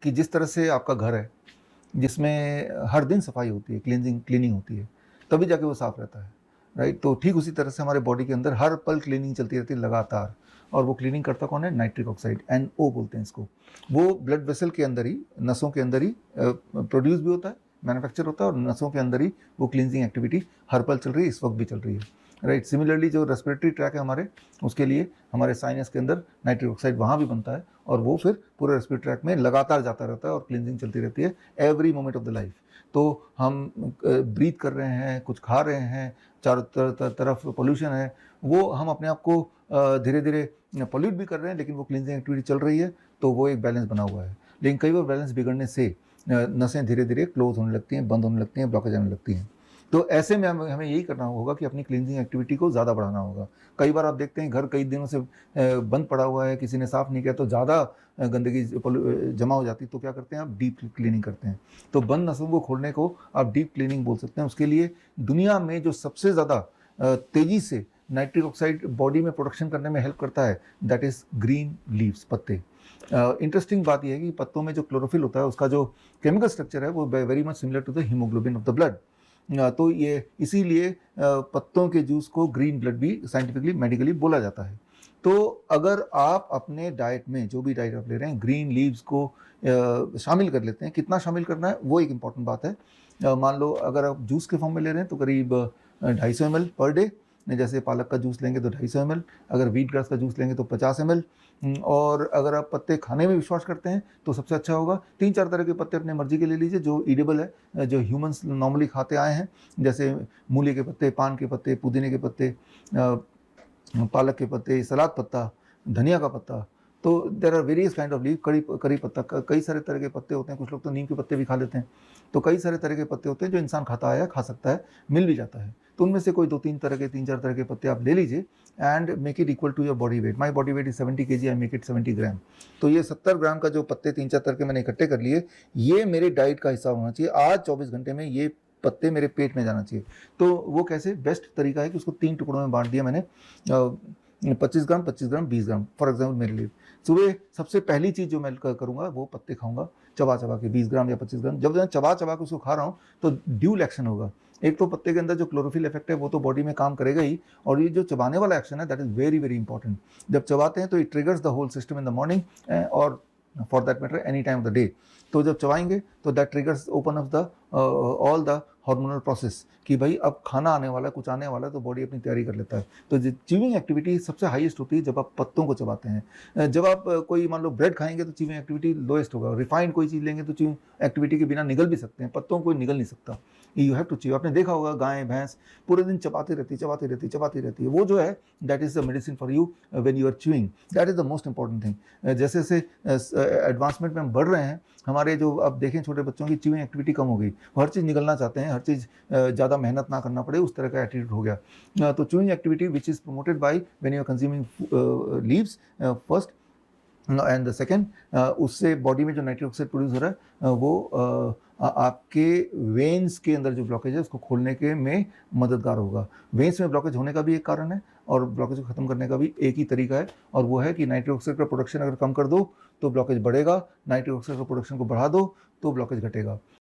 कि जिस तरह से आपका घर है, जिसमें हर दिन सफाई होती है, क्लीनिंग होती है, तभी जाके वो साफ रहता है, राइट? तो ठीक उसी तरह से हमारे बॉडी के अंदर हर पल क्लीनिंग चलती रहती है लगातार। और वो क्लीनिंग करता कौन है? नाइट्रिक ऑक्साइड, NO बोलते हैं इसको। वो ब्लड वेसल के अंदर ही, नसों के अंदर ही प्रोड्यूस भी होता है, मैन्युफैक्चर होता है, और नसों के अंदर ही वो क्लींजिंग एक्टिविटी हर पल चल रही है, इस वक्त भी चल रही है, राइट? सिमिलरली जो रेस्पिरेटरी ट्रैक है हमारे, उसके लिए हमारे साइनस के अंदर नाइट्रिक ऑक्साइड वहाँ भी बनता है, और वो फिर पूरे रेस्पिरेटरी ट्रैक में लगातार जाता रहता है और क्लींजिंग चलती रहती है every moment of the life. तो हम ब्रीथ कर रहे हैं, कुछ खा रहे हैं, चारों तरफ पोल्यूशन है, वो हम अपने आप को धीरे धीरे पॉल्यूट भी कर रहे हैं, लेकिन वो क्लींजिंग एक्टिविटी चल रही है, तो वो एक बैलेंस बना हुआ है। लेकिन कई बार बैलेंस बिगड़ने से नसें धीरे धीरे क्लोज होने लगती हैं, बंद होने लगती हैं, ब्लॉकेज आने लगती हैं। तो ऐसे में हमें यही करना होगा कि अपनी क्लींजिंग एक्टिविटी को ज़्यादा बढ़ाना होगा। कई बार आप देखते हैं घर कई दिनों से बंद पड़ा हुआ है, किसी ने साफ़ नहीं किया, तो ज़्यादा गंदगी जमा हो जाती है, तो क्या करते हैं आप? डीप क्लीनिंग करते हैं। तो बंद नसों को खोलने को आप डीप क्लीनिंग बोल सकते हैं। उसके लिए दुनिया में जो सबसे ज़्यादा तेज़ी से नाइट्रिक ऑक्साइड बॉडी में प्रोडक्शन करने में हेल्प करता है, दैट इज़ ग्रीन लीव्स, पत्ते। इंटरेस्टिंग बात यह है कि पत्तों में जो क्लोरोफिल होता है, उसका जो केमिकल स्ट्रक्चर है वो very much similar to the haemoglobin of the blood. तो ये इसीलिए पत्तों के जूस को ग्रीन ब्लड भी साइंटिफिकली मेडिकली बोला जाता है। तो अगर आप अपने डाइट में, जो भी डाइट आप ले रहे हैं, ग्रीन लीव्स को शामिल कर लेते हैं, कितना शामिल करना है वो एक इंपॉर्टेंट बात है। मान लो अगर आप जूस के फॉर्म में ले रहे हैं तो करीब 250 ml पर डे, जैसे पालक का जूस लेंगे तो 250 ml, अगर व्हीट ग्रास का जूस लेंगे तो 50 ml। और अगर आप पत्ते खाने में विश्वास करते हैं तो सबसे अच्छा होगा 3-4 तरह के पत्ते अपने मर्जी के ले लीजिए, जो ईडेबल है, जो ह्यूमंस नॉर्मली खाते आए हैं, जैसे मूली के पत्ते, पान के पत्ते, पुदीने के पत्ते, पालक के पत्ते, सलाद पत्ता, धनिया का पत्ता। तो there are various kind of leave, curry पत्ता, कई सारे तरह के पत्ते होते हैं। कुछ लोग तो नीम के पत्ते भी खा लेते हैं। तो कई सारे तरह के पत्ते होते हैं जो इंसान खाता है, खा सकता है, मिल भी जाता है। तो उनमें से कोई 2-3 तरह के, 3-4 तरह के पत्ते आप ले लीजिए and make it equal to your body weight. My body weight is 70 kg, I make it 70 gram. तो ये 70 ग्राम का जो पत्ते 3-4 तरह के मैंने इकट्ठे कर लिए, ये मेरे डाइट का हिस्सा होना चाहिए। आज 24 घंटे में ये पत्ते मेरे पेट में जाना चाहिए। तो वो कैसे? बेस्ट तरीका है कि उसको 3 टुकड़ों में बांट दिया मैंने, 25 ग्राम, 25 ग्राम, 20 ग्राम, फॉर एग्जाम्पल मेरे लिए। सुबह सबसे पहली चीज़ जो मैं करूँगा वो पत्ते खाऊंगा, चबा चबा के 20 ग्राम या 25 ग्राम। जब मैं चबा चबा के उसको खा रहा हूँ तो ड्यूल एक्शन होगा। एक तो पत्ते के अंदर जो क्लोरोफिल इफेक्ट है वो तो बॉडी में काम करेगा ही, और ये जो चबाने वाला एक्शन है that is very very important. जब चबाते हैं तो it triggers the whole system in the morning, और for that matter any time of the day. तो जब चबाएंगे तो that triggers open up the all the hormonal process, कि भाई अब खाना आने वाला है, कुछ आने वाला है, तो बॉडी अपनी तैयारी कर लेता है। तो च्यूइंग एक्टिविटी सबसे हाईएस्ट होती है जब आप पत्तों को चबाते हैं। जब आप कोई मान लो ब्रेड खाएंगे तो च्यूइंग एक्टिविटी लोएस्ट होगा। रिफाइंड कोई चीज़ लेंगे तो च्यूइंग एक्टिविटी के बिना निगल भी सकते हैं, पत्तों को निगल नहीं सकता। You have to chew. आपने देखा होगा गाय भैंस पूरे दिन चबाती रहती है, वो जो है that is the medicine for you when you are chewing. That is the most important thing. जैसे जैसे एडवांसमेंट में हम बढ़ रहे हैं, हमारे जो अब देखें छोटे बच्चों की च्यूइंग एक्टिविटी कम हो गई, वो हर चीज़ निगलना चाहते हैं, हर चीज़ ज़्यादा मेहनत ना करना पड़े, उस तरह का एटीट्यूड हो गया। तो chewing activity which is promoted by when you are consuming leaves first and the second, उससे बॉडी में जो नाइट्रिक ऑक्साइड प्रोड्यूस हो रहा है वो आपके वेन्स के अंदर जो ब्लॉकेज है उसको खोलने के में मददगार होगा। वेन्स में ब्लॉकेज होने का भी एक कारण है, और ब्लॉकेज को खत्म करने का भी एक ही तरीका है, और वो है कि नाइट्रिक ऑक्साइड का प्रोडक्शन अगर कम कर दो तो ब्लॉकेज बढ़ेगा, नाइट्रिक ऑक्साइड का प्रोडक्शन को बढ़ा दो तो ब्लॉकेज घटेगा।